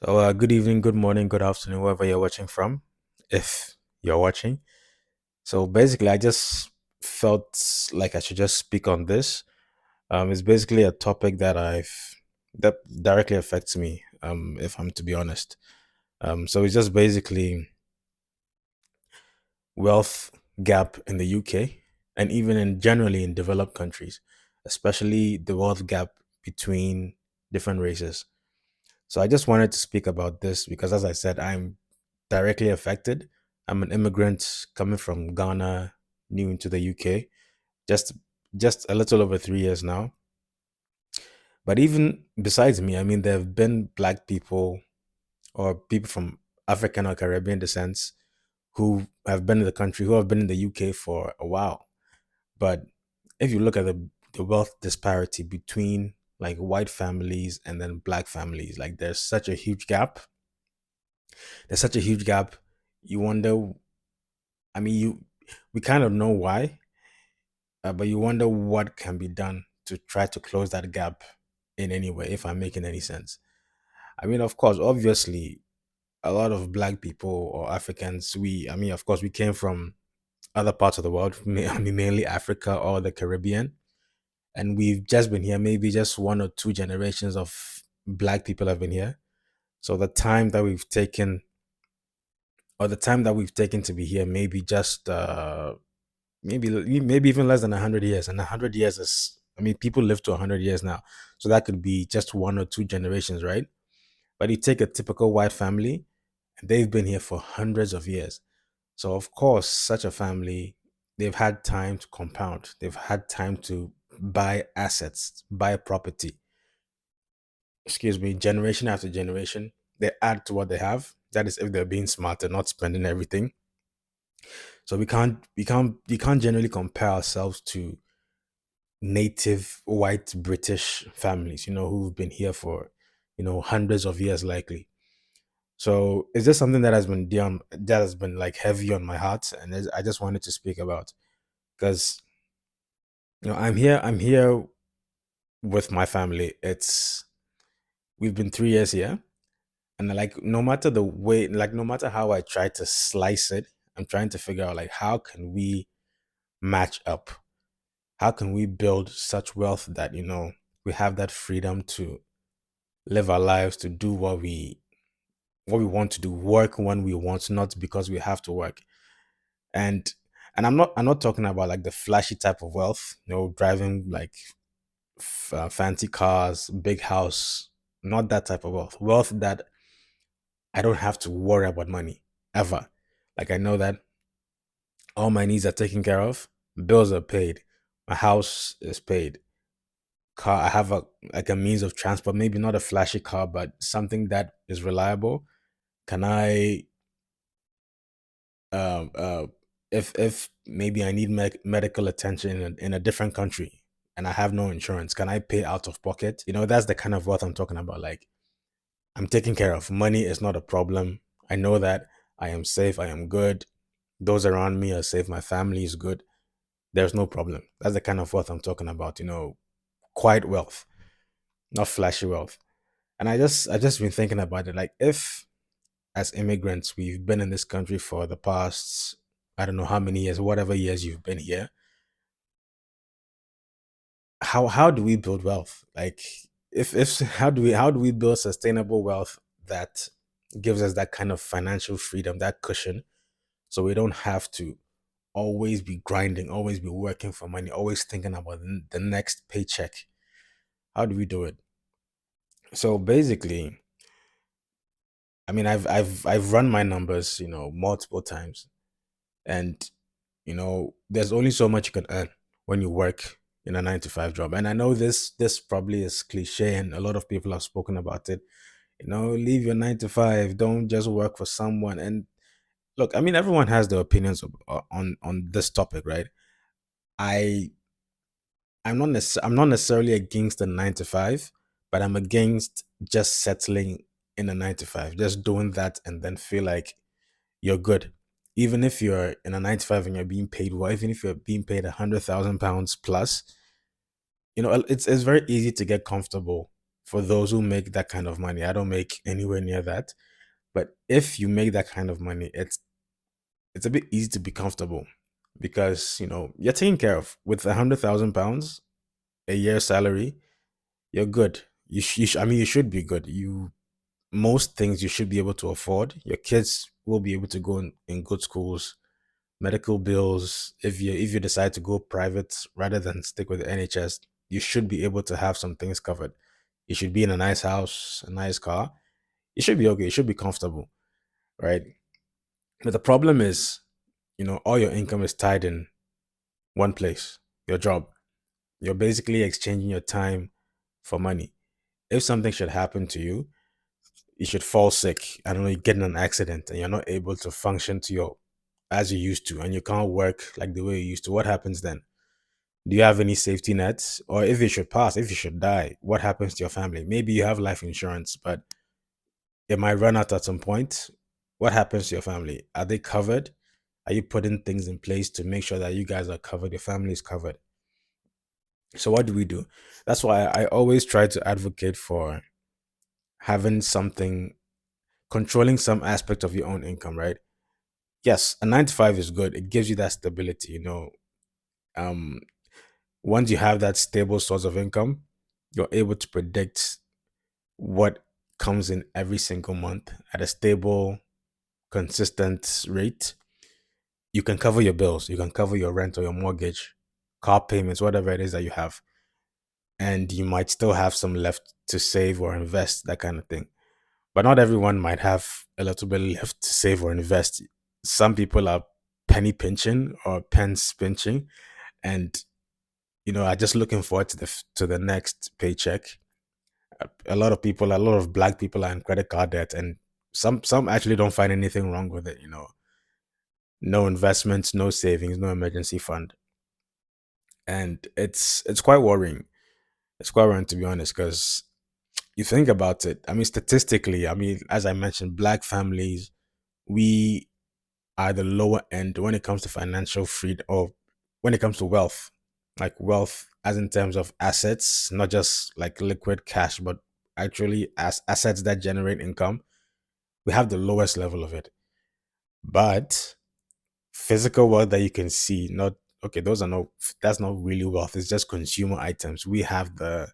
So, good evening, good morning, good afternoon, wherever you're watching from, if you're watching. So, basically, I just felt like I should just speak on this. It's basically a topic that directly affects me, if I'm to be honest. So, it's just basically wealth gap in the UK and even in generally in developed countries, especially the wealth gap between different races. So I just wanted to speak about this because, as I said, I'm directly affected. I'm an immigrant coming from Ghana, new into the UK, just just a little over 3 years now. But even besides me, I mean, there have been black people or people from African or Caribbean descent who have been in the country, who have been in the UK for a while. But if you look at the wealth disparity between like white families and then black families, like there's such a huge gap. There's such a huge gap. You wonder, I mean, we kind of know why, but you wonder what can be done to try to close that gap in any way, if I'm making any sense. I mean, of course, obviously, a lot of black people or Africans, I mean, of course, we came from other parts of the world, I mean, mainly Africa or the Caribbean, and we've just been here, maybe just one or two generations of black people have been here. So the time that we've taken to be here, maybe just maybe even less than 100 years, and 100 years is, I mean, people live to 100 years now, so that could be just one or two generations, right? But you take a typical white family, and they've been here for hundreds of years. So of course, such a family, they've had time to compound, they've had time to buy assets, buy property, excuse me, generation after generation. They add to what they have. That is if they're being smarter, not spending everything. So we can't generally compare ourselves to native white British families, who've been here for, hundreds of years likely. So is this something that has been that has been like heavy on my heart, and I just wanted to speak about because I'm here with my family. We've been 3 years here, and like no matter the way, like no matter how I try to slice it, I'm trying to figure out like how can we match up, how can we build such wealth that we have that freedom to live our lives, to do what we want to do, work when we want, not because we have to work. And and I'm not talking about like the flashy type of wealth, driving like fancy cars, big house. Not that type of wealth that I don't have to worry about money ever. Like I know that all my needs are taken care of, bills are paid, my house is paid, car, I have a means of transport, maybe not a flashy car, but something that is reliable. Can I uh if maybe I need medical attention in a different country and I have no insurance, can I pay out of pocket? That's the kind of wealth I'm talking about. Like I'm taken care of. Money is not a problem. I know that I am safe, I am good. Those around me are safe, my family is good. There's no problem. That's the kind of wealth I'm talking about, quiet wealth, not flashy wealth. And I just been thinking about it. Like if as immigrants we've been in this country for the past, I don't know how many years, whatever years you've been here, how do we build wealth? Like if how do we build sustainable wealth that gives us that kind of financial freedom, that cushion, so we don't have to always be grinding, always be working for money, always thinking about the next paycheck. How do we do it? So basically, I mean, I've run my numbers, multiple times, and there's only so much you can earn when you work in a 9 to 5 job. And I know this probably is cliche, and a lot of people have spoken about it. Leave your 9 to 5. Don't just work for someone. And look, I mean, everyone has their opinions on this topic, right? I I'm not necessarily against the 9 to 5, but I'm against just settling in a 9 to 5, just doing that and then feel like you're good. Even if you're in a 9 to 5 and you're being paid well, even if you're being paid £100,000 plus, it's very easy to get comfortable for those who make that kind of money. I don't make anywhere near that. But if you make that kind of money, it's a bit easy to be comfortable because you're taken care of with £100,000 a year salary. You're good. I mean, you should be good. Most things you should be able to afford. Your kids will be able to go in good schools. Medical bills, if you decide to go private rather than stick with the NHS, you should be able to have some things covered. You should be in a nice house, a nice car. You should be okay. You should be comfortable, right? But the problem is, all your income is tied in one place, your job. You're basically exchanging your time for money. If something should happen to you, you should fall sick. I don't know, you get in an accident and you're not able to function to your as you used to, and you can't work like the way you used to. What happens then? Do you have any safety nets? Or if you should pass, if you should die, what happens to your family? Maybe you have life insurance, but it might run out at some point. What happens to your family? Are they covered? Are you putting things in place to make sure that you guys are covered, your family is covered? So what do we do? That's why I always try to advocate for having something, controlling some aspect of your own income, right? Yes, a 9 to 5 is good. It gives you that stability, Um, once you have that stable source of income, you're able to predict what comes in every single month at a stable, consistent rate. You can cover your bills, you can cover your rent or your mortgage, car payments, whatever it is that you have. And you might still have some left to save or invest, that kind of thing. But not everyone might have a little bit left to save or invest. Some people are penny pinching or pence pinching, and are just looking forward to the next paycheck. A lot of black people are in credit card debt, and some actually don't find anything wrong with it. No investments, no savings, no emergency fund, and it's quite worrying. It's quite worrying, to be honest, because you think about it. I mean, statistically, I mean, as I mentioned, black families, we are the lower end when it comes to financial freedom, or when it comes to wealth, like wealth as in terms of assets, not just like liquid cash, but actually as assets that generate income. We have the lowest level of it. But physical wealth that you can see, not okay, those are not that's not really wealth. It's just consumer items. We have the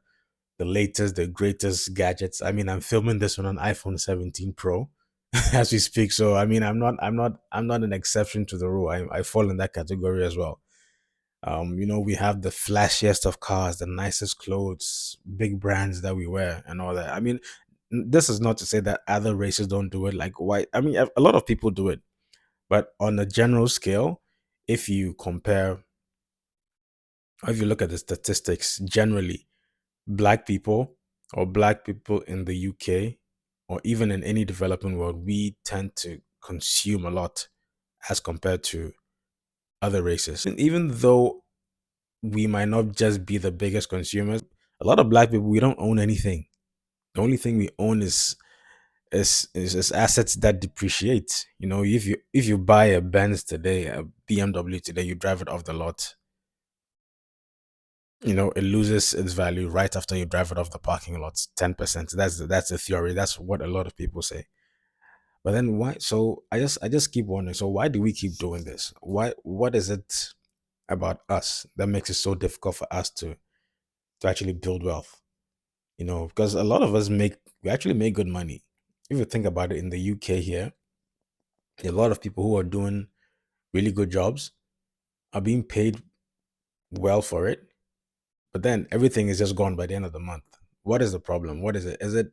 latest, the greatest gadgets. I mean, I'm filming this on an iPhone 17 Pro as we speak. So I mean, I'm not an exception to the rule. I fall in that category as well. We have the flashiest of cars, the nicest clothes, big brands that we wear, and all that. I mean, this is not to say that other races don't do it. Like white, I mean, a lot of people do it, but on a general scale, if you compare, or if you look at the statistics, generally, black people in the UK, or even in any developing world, we tend to consume a lot as compared to other races. And even though we might not just be the biggest consumers, a lot of black people, we don't own anything. The only thing we own is assets that depreciate. If you buy a Benz today, a BMW today, you drive it off the lot. It loses its value right after you drive it off the parking lot. 10%. That's the theory. That's what a lot of people say. But then why? So I just keep wondering. So why do we keep doing this? Why? What is it about us that makes it so difficult for us to actually build wealth? Because a lot of us we actually make good money. If you think about it, in the UK here, a lot of people who are doing really good jobs are being paid well for it, but then everything is just gone by the end of the month. What is the problem? What is it? Is it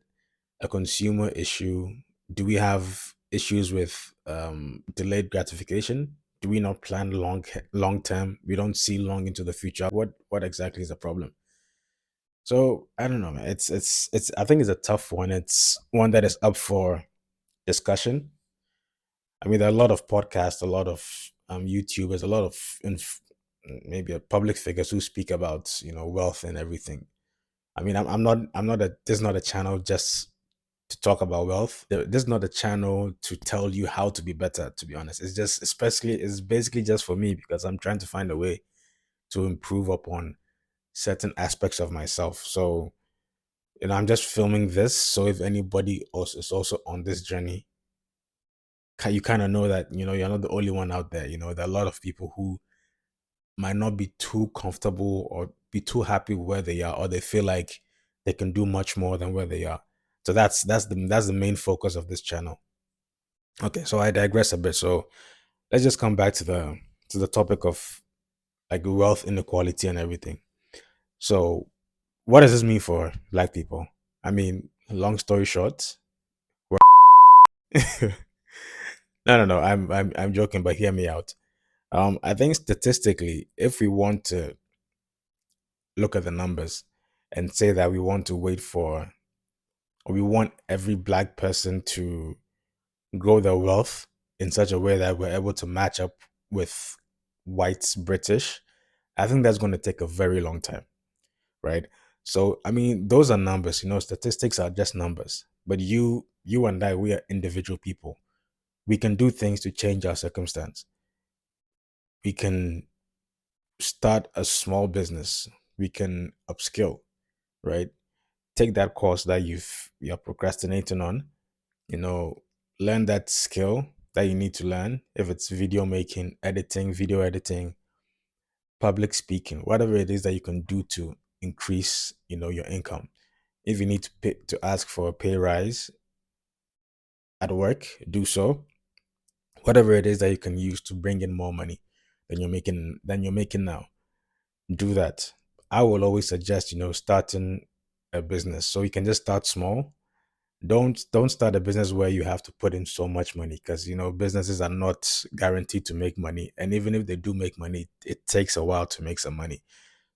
a consumer issue? Do we have issues with delayed gratification? Do we not plan long term? We don't see long into the future. What exactly is the problem? So I don't know, man. It's I think it's a tough one. It's one that is up for discussion. I mean, there are a lot of podcasts, a lot of YouTubers, a lot of maybe public figures who speak about wealth and everything. I mean, I'm not a this is not a channel just to talk about wealth. This is not a channel to tell you how to be better. To be honest, it's basically just for me because I'm trying to find a way to improve upon certain aspects of myself. So I'm just filming this, so if anybody else is also on this journey, you kind of know that you're not the only one out there. There are a lot of people who might not be too comfortable or be too happy with where they are, or they feel like they can do much more than where they are. So that's the main focus of this channel. Okay, so I digress a bit. So let's just come back to the topic of like wealth inequality and everything. So what does this mean for black people? I mean, long story short, no, no. I'm joking, but hear me out. I think statistically, if we want to look at the numbers and say that we want to wait for, or we want every black person to grow their wealth in such a way that we're able to match up with whites British, I think that's going to take a very long time, right? So I mean, those are numbers. Statistics are just numbers. But you and I, we are individual people. We can do things to change our circumstance. We can start a small business. We can upskill, right? Take that course that you're procrastinating on, you know, learn that skill that you need to learn. If it's video making, editing, video editing, public speaking, whatever it is that you can do to increase, your income. If you need to ask for a pay rise at work, do so. Whatever it is that you can use to bring in more money than you're making now, do that. I will always suggest, starting a business. So you can just start small. Don't start a business where you have to put in so much money, because businesses are not guaranteed to make money, and even if they do make money, it takes a while to make some money.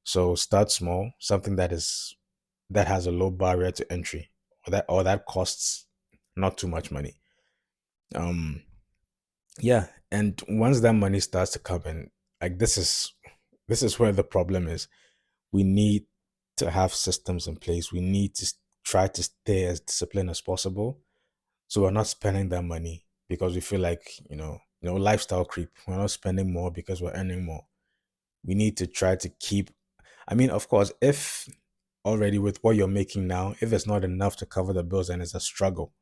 So start small, something that has a low barrier to entry, or that costs not too much money. Um, yeah, and once that money starts to come in, like this is where the problem is. We need to have systems in place. We need to try to stay as disciplined as possible, so we're not spending that money because we feel like lifestyle creep. We're not spending more because we're earning more. We need to try to keep. I mean, of course, if already with what you're making now, if it's not enough to cover the bills and it's a struggle,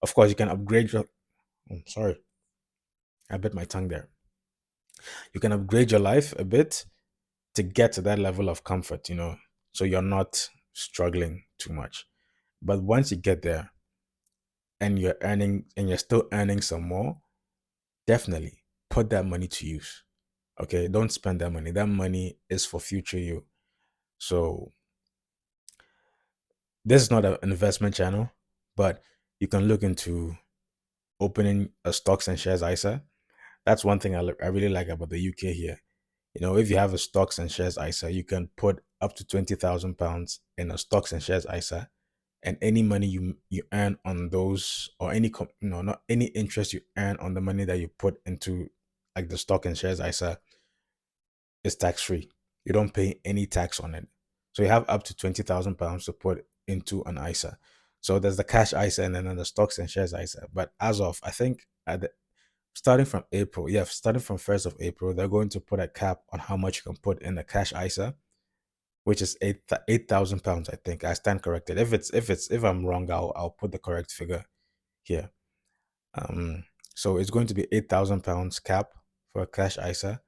of course you can upgrade your. Sorry, I bit my tongue there. You can upgrade your life a bit to get to that level of comfort, so you're not struggling too much. But once you get there and you're still earning some more, definitely put that money to use. Okay, don't spend that money. That money is for future you. So this is not an investment channel, but you can look into opening a stocks and shares ISA. That's one thing I really like about the UK here. If you have a stocks and shares ISA, you can put up to £20,000 in a stocks and shares ISA, and any money you earn on those, or not any interest you earn on the money that you put into like the stock and shares ISA, is tax free. You don't pay any tax on it. So you have up to £20,000 to put into an ISA. So there's the cash ISA and then the stocks and shares ISA. But as of, I think, starting from April, yeah, starting from 1st of April, they're going to put a cap on how much you can put in the cash ISA, which is £8,000. I think I stand corrected. If I'm wrong, I'll put the correct figure here. Um, so it's going to be £8,000 cap for a cash ISA,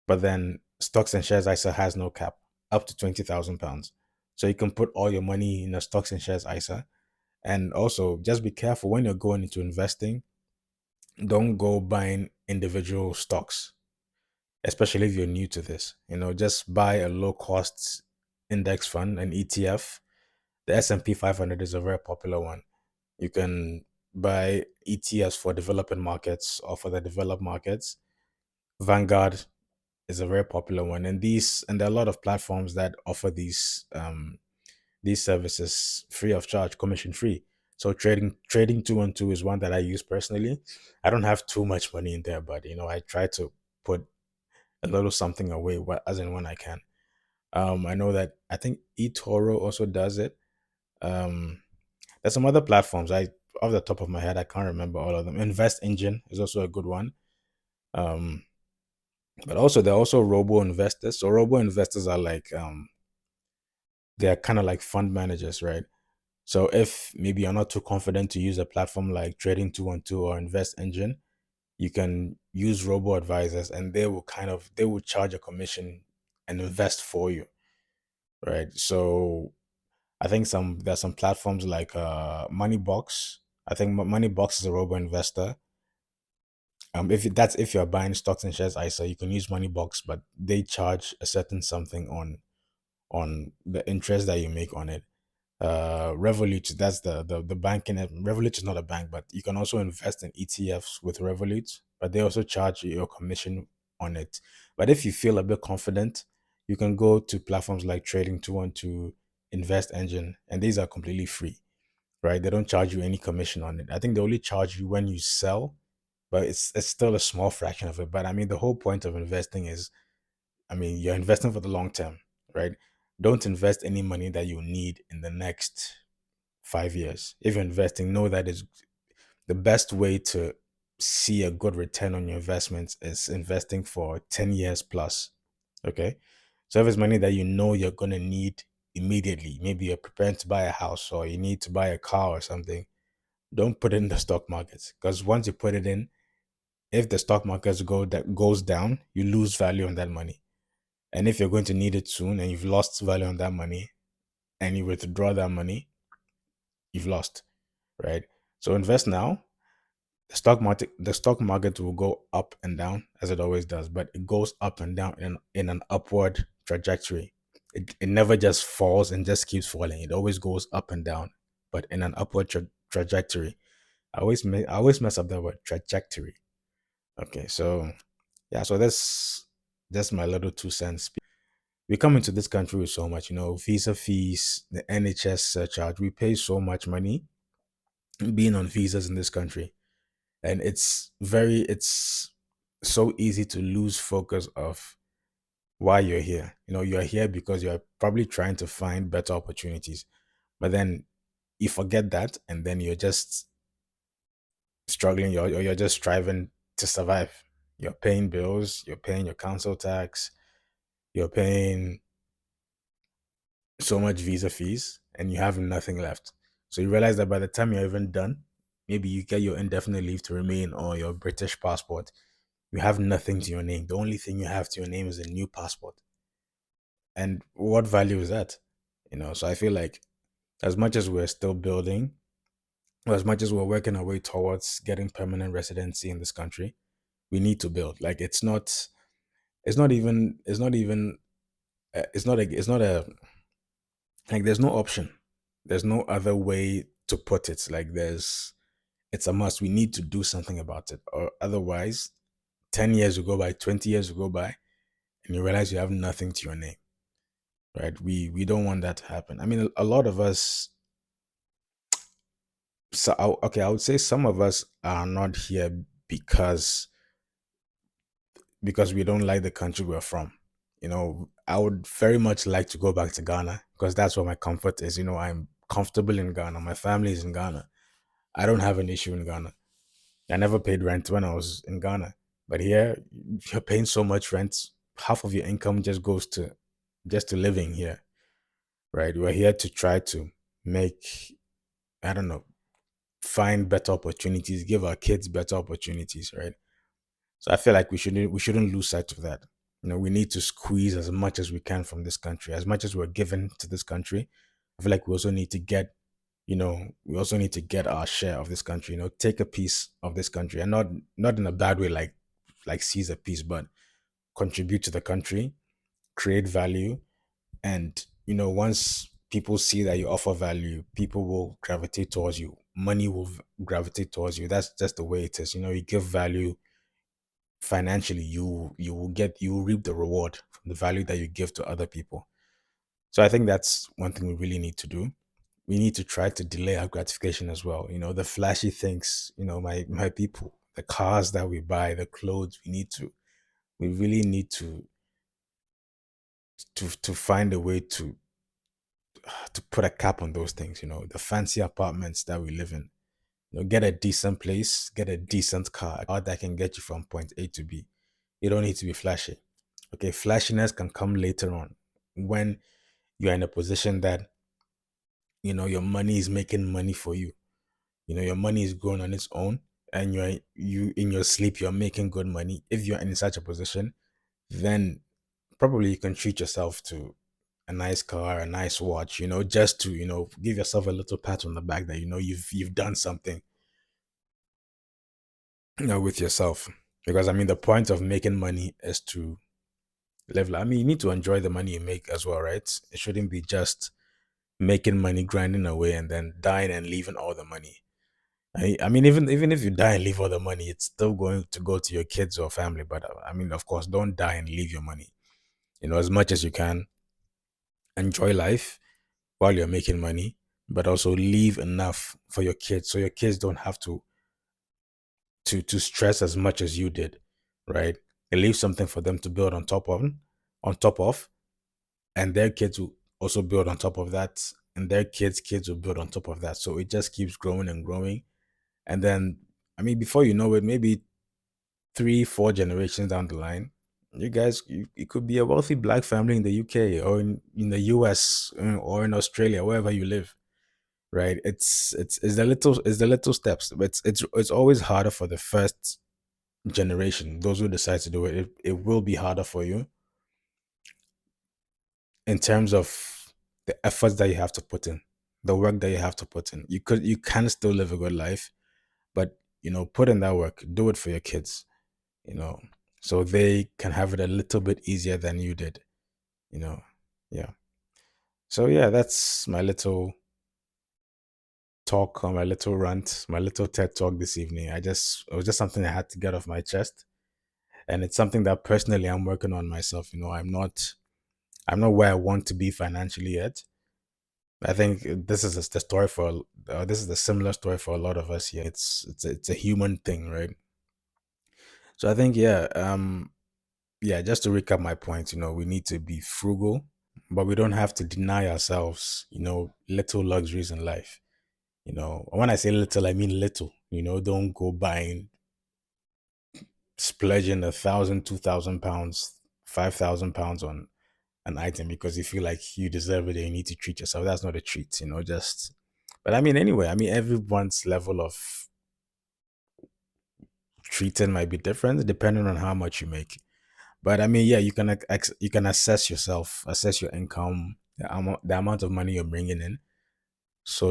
but then stocks and shares ISA has no cap, up to £20,000. So you can put all your money in a stocks and shares ISA. And also just be careful when you're going into investing. Don't go buying individual stocks, especially if you're new to this. Just buy a low cost index fund, an ETF. The S&P 500 is a very popular one. You can buy ETFs for developing markets or for the developed markets. Vanguard is a very popular one, and there are a lot of platforms that offer these services free of charge, commission free. So trading 212 is one that I use personally. I don't have too much money in there, but I try to put a little something away, as and when I can. I know that I think eToro also does it. Um, there's some other platforms. Off the top of my head, I can't remember all of them. Invest Engine is also a good one. Um, but also there are also robo investors. So robo investors are like they're kind of like fund managers, right? So if maybe you're not too confident to use a platform like Trading 212 or Invest Engine, you can use robo advisors, and they will charge a commission and invest for you, right? So I think there's some platforms like Moneybox. I think Moneybox is a robo investor. If you're buying stocks and shares ISA, you can use Moneybox, but they charge a certain something on the interest that you make on it. Revolut, that's the banking app. Revolut is not a bank, but you can also invest in ETFs with Revolut, but they also charge you your commission on it. But if you feel a bit confident, you can go to platforms like Trading 212, Invest Engine, and these are completely free, right? They don't charge you any commission on it. I think they only charge you when you sell, but it's still a small fraction of it. But I mean, the whole point of investing is, I mean, you're investing for the long term, right? Don't invest any money that you need in the next 5 years. If you're investing, know that is the best way to see a good return on your investments is investing for 10 years plus. Okay. So if it's money that you know you're going to need immediately, maybe you're preparing to buy a house or you need to buy a car or something, don't put it in the stock market, because once you put it in, if the stock markets that goes down, you lose value on that money. And if you're going to need it soon and you've lost value on that money and you withdraw that money, you've lost, right? So invest now. The stock market will go up and down as it always does, but it goes up and down in an upward trajectory. It never just falls and just keeps falling. It always goes up and down, but in an upward trajectory. I always mess up that word, trajectory. Okay, so yeah, so that's my little 2 cents. We come into this country with so much, visa fees, the NHS surcharge. We pay so much money being on visas in this country, and it's so easy to lose focus of why you're here. You're here because you're probably trying to find better opportunities, but then you forget that, and then you're just struggling. You're just striving to survive. You're paying bills, you're paying your council tax, you're paying so much visa fees, and you have nothing left. So you realize that by the time you're even done, maybe you get your indefinite leave to remain or your British passport, you have nothing to your name. The only thing you have to your name is a new passport. And what value is that? So I feel like as much as we're still building, or as much as we're working our way towards getting permanent residency in this country, we need to build. Like it's not a like there's no option. There's no other way to put it. It's a must. We need to do something about it. Or otherwise, 10 years will go by, 20 years will go by, and you realize you have nothing to your name. Right? We don't want that to happen. I mean, a lot of us, okay, I would say some of us are not here because we don't like the country we're from. I would very much like to go back to Ghana because that's where my comfort is. I'm comfortable in Ghana. My family is in Ghana. I don't have an issue in Ghana. I never paid rent when I was in Ghana. But here, you're paying so much rent. Half of your income just to living here, right? We're here to try to make, I don't know, find better opportunities, give our kids better opportunities, right? So I feel like we shouldn't lose sight of that. We need to squeeze as much as we can from this country, as much as we're given to this country. I feel like we also need to get our share of this country. Take a piece of this country, and not in a bad way, like seize a piece, but contribute to the country, create value, and once people see that you offer value, people will gravitate towards you. Money will gravitate towards you. That's just the way it is. You give value financially, you will reap the reward from the value that you give to other people. So I think that's one thing we really need to do. We need to try to delay our gratification as well. The flashy things, my people, the cars that we buy, the clothes, we really need to find a way to put a cap on those things. The fancy apartments that we live in. Get a decent place, get a decent car that can get you from point A to B. You don't need to be flashy. Okay, flashiness can come later on when you're in a position that your money is making money for you. Your money is growing on its own, and you in your sleep you're making good money. If you're in such a position, then probably you can treat yourself to a nice car, a nice watch, just to, give yourself a little pat on the back that you've done something, with yourself. Because I mean the point of making money is to live I mean you need to enjoy the money you make as well, right? It shouldn't be just making money, grinding away, and then dying and leaving all the money. I mean, even if you die and leave all the money, it's still going to go to your kids or family. But I mean, of course, don't die and leave your money. As much as you can, enjoy life while you're making money, but also leave enough for your kids, so your kids don't have to stress as much as you did, right? And leave something for them to build on top of, and their kids will also build on top of that, and their kids will build on top of that. So it just keeps growing and growing. And then, I mean, before you know it, maybe 3, 4 generations down the line, you guys, you could be a wealthy black family in the UK, or in the US, or in Australia, wherever you live, right? It's the little steps, but it's always harder for the first generation, those who decide to do it. It will be harder for you in terms of the efforts that you have to put in, the work that you have to put in. You can still live a good life, but put in that work, do it for your kids, you know, so they can have it a little bit easier than you did, you know. Yeah. So yeah, that's my little talk, or my little rant, my little TED talk this evening. It was just something I had to get off my chest. And it's something that personally I'm working on myself. I'm not where I want to be financially yet. I think the story this is the similar story for a lot of us here. It's a human thing, right? So I think, yeah, just to recap my point, we need to be frugal, but we don't have to deny ourselves, little luxuries in life. When I say little, I mean little. Don't go buying, splurging 1,000, 2,000 pounds, 5,000 pounds on an item because you feel like you deserve it and you need to treat yourself. That's not a treat, just. But I mean, anyway, I mean, everyone's level of treating might be different depending on how much you make. But I mean, yeah, you can assess yourself, assess your income, the amount of money you're bringing in, so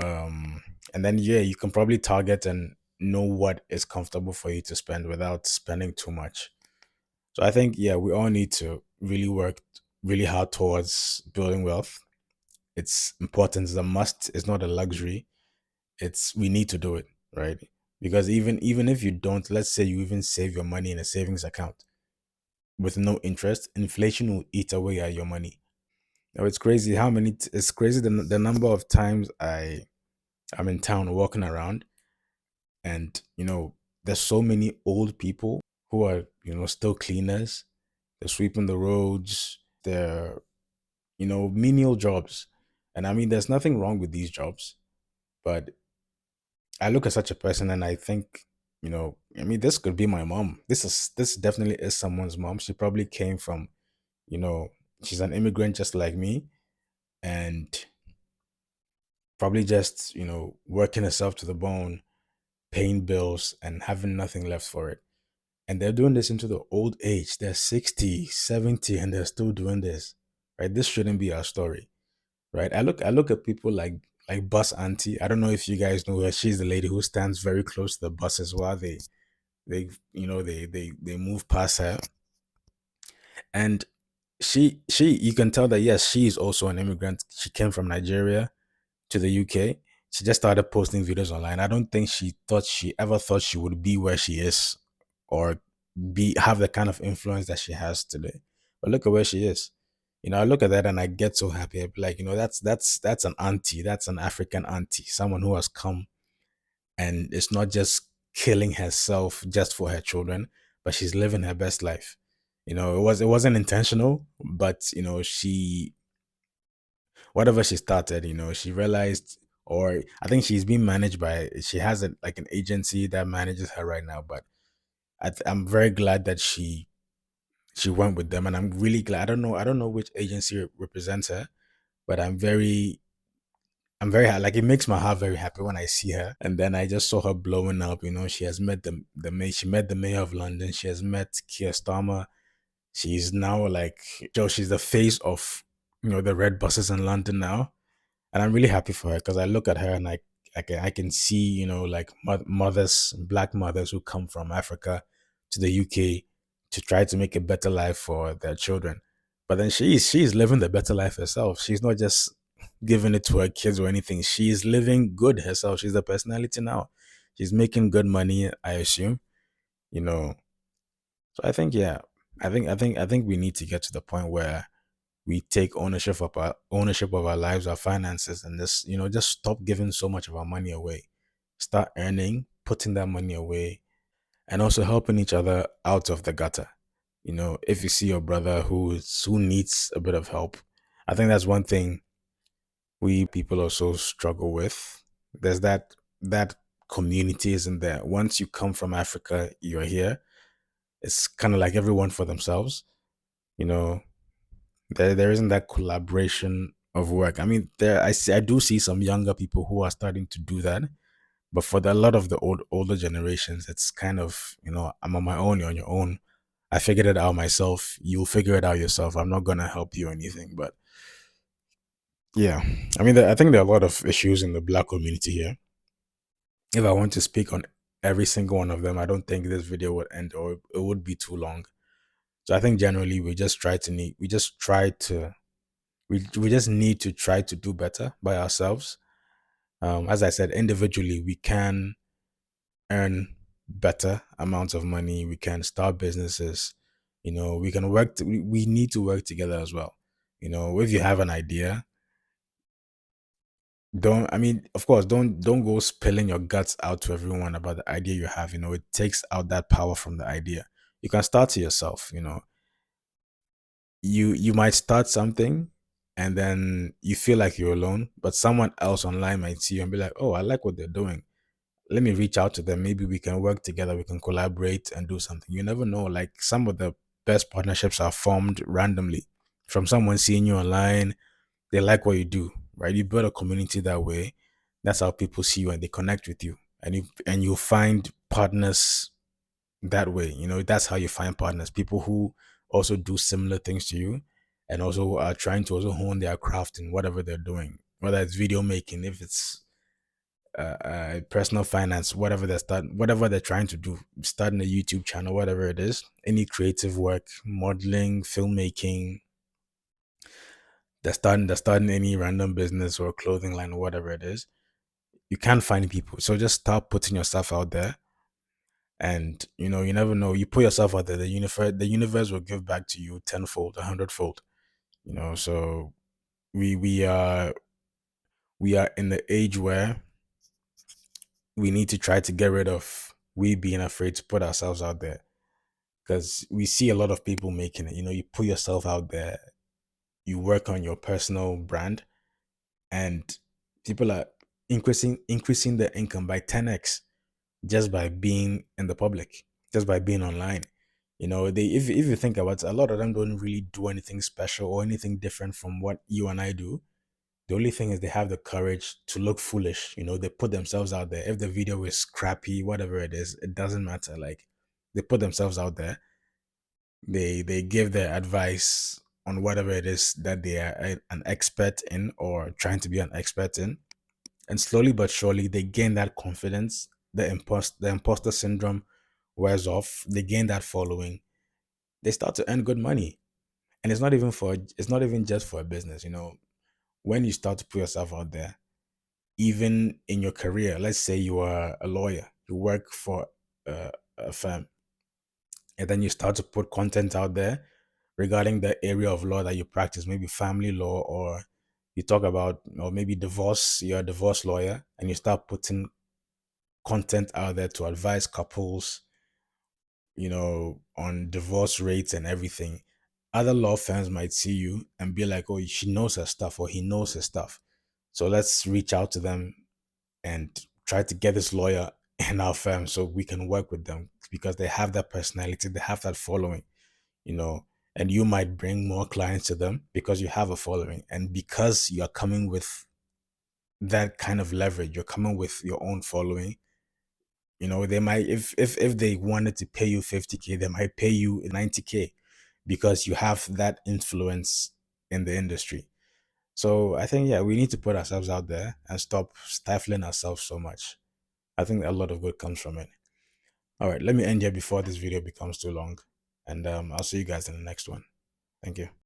and then yeah, you can probably target and know what is comfortable for you to spend without spending too much. So I think, yeah, we all need to really work really hard towards building wealth. It's important, it's a must, it's not a luxury. We need to do it, right? Because even if you don't, let's say you even save your money in a savings account with no interest, inflation will eat away at your money. Now it's crazy the number of times I'm in town walking around, and there's so many old people who are still cleaners. They're sweeping the roads. They're menial jobs, and I mean there's nothing wrong with these jobs, but I look at such a person and I think, I mean, this could be my mom. This definitely is someone's mom. She probably came from, you know she's an immigrant just like me, and probably just working herself to the bone, paying bills and having nothing left for it. And they're doing this into the old age. They're 60, 70, and they're still doing this, right? This shouldn't be our story, right? I look at people like bus auntie. I don't know if you guys know her. She's the lady who stands very close to the buses while they move past her. And she you can tell that, yes, she is also an immigrant. She came from Nigeria to the UK. She just started posting videos online. I don't think she ever thought she would be where she is, or be have the kind of influence that she has today. But look at where she is. I look at that and I get so happy. I be like, that's an auntie. That's an African auntie, someone who has come and is not just killing herself just for her children, but she's living her best life. It wasn't intentional, but she whatever she started, she realized, or I think she's being managed by, she has like an agency that manages her right now. But I'm very glad that she went with them, and I'm really glad. I don't know which agency represents her, but I'm very I'm very like it makes my heart very happy when I see her. And then I just saw her blowing up. You know, she has met the mayor. She met the mayor of London. She has met Keir Starmer. She's now like Joe. She's the face of the red buses in London now, and I'm really happy for her because I look at her and I can see like mothers, black mothers who come from Africa to the UK to try to make a better life for their children, but then she's living the better life herself. She's not just giving it to her kids or anything. She's living good herself. She's a personality now. She's making good money, I assume. You know, so I think yeah, I think we need to get to the point where we take ownership of our lives, our finances, and just stop giving so much of our money away. Start earning, putting that money away, and also helping each other out of the gutter. If you see your brother who needs a bit of help, I think that's one thing we people also struggle with. There's that community isn't there. Once you come from Africa, you're here. It's kind of like everyone for themselves. You know, there isn't that collaboration of work. I mean, I do see some younger people who are starting to do that, but for a lot of the older generations, it's kind of I'm on my own, you're on your own. I figured it out myself. You'll figure it out yourself. I'm not gonna help you or anything. But yeah, I mean, I think there are a lot of issues in the black community here. If I want to speak on every single one of them, I don't think this video would end, or it would be too long. So I think generally we just try to we just need to try to do better by ourselves. As I said, individually we can earn better amounts of money. We can start businesses. We can we need to work together as well. If you have an idea, don't I mean, of course, don't go spilling your guts out to everyone about the idea you have. It takes out that power from the idea. You can start to yourself. You might start something and then you feel like you're alone, but someone else online might see you and be like, oh, I like what they're doing. Let me reach out to them. Maybe we can work together, we can collaborate and do something. You never know. Like some of the best partnerships are formed randomly from someone seeing you online. They like what you do, right? You build a community that way. That's how people see you and they connect with you. And you find partners that way. That's how you find partners, people who also do similar things to you and also are trying to also hone their craft in whatever they're doing, whether it's video making, if it's personal finance, whatever they're trying to do, starting a YouTube channel, whatever it is, any creative work, modeling, filmmaking, they're starting any random business or clothing line or whatever it is. You can't find people, so just start putting yourself out there. And you never know. You put yourself out there, the universe will give back to you tenfold, a hundredfold. So we are in the age where we need to try to get rid of we being afraid to put ourselves out there, because we see a lot of people making it. You put yourself out there, you work on your personal brand, and people are increasing their income by 10x just by being in the public, just by being online. They if you think about it, a lot of them don't really do anything special or anything different from what you and I do. The only thing is they have the courage to look foolish. They put themselves out there. If the video is crappy, whatever it is, it doesn't matter. Like, they put themselves out there. They give their advice on whatever it is that they are an expert in or trying to be an expert in. And slowly but surely they gain that confidence. The imposter syndrome wears off. They gain that following. They start to earn good money. And it's not even just for a business. When you start to put yourself out there, even in your career, let's say you are a lawyer, you work for a firm, and then you start to put content out there regarding the area of law that you practice, maybe family law, or you talk about, or maybe divorce, you're a divorce lawyer, and you start putting content out there to advise couples, on divorce rates and everything. Other law firms might see you and be like, oh, she knows her stuff or he knows his stuff. So let's reach out to them and try to get this lawyer in our firm so we can work with them, because they have that personality, they have that following, you know, and you might bring more clients to them because you have a following and because you're coming with that kind of leverage. You're coming with your own following. They might, if they wanted to pay you 50K, they might pay you 90K because you have that influence in the industry. So I think, yeah, we need to put ourselves out there and stop stifling ourselves so much. I think a lot of good comes from it. All right, let me end here before this video becomes too long. And I'll see you guys in the next one. Thank you.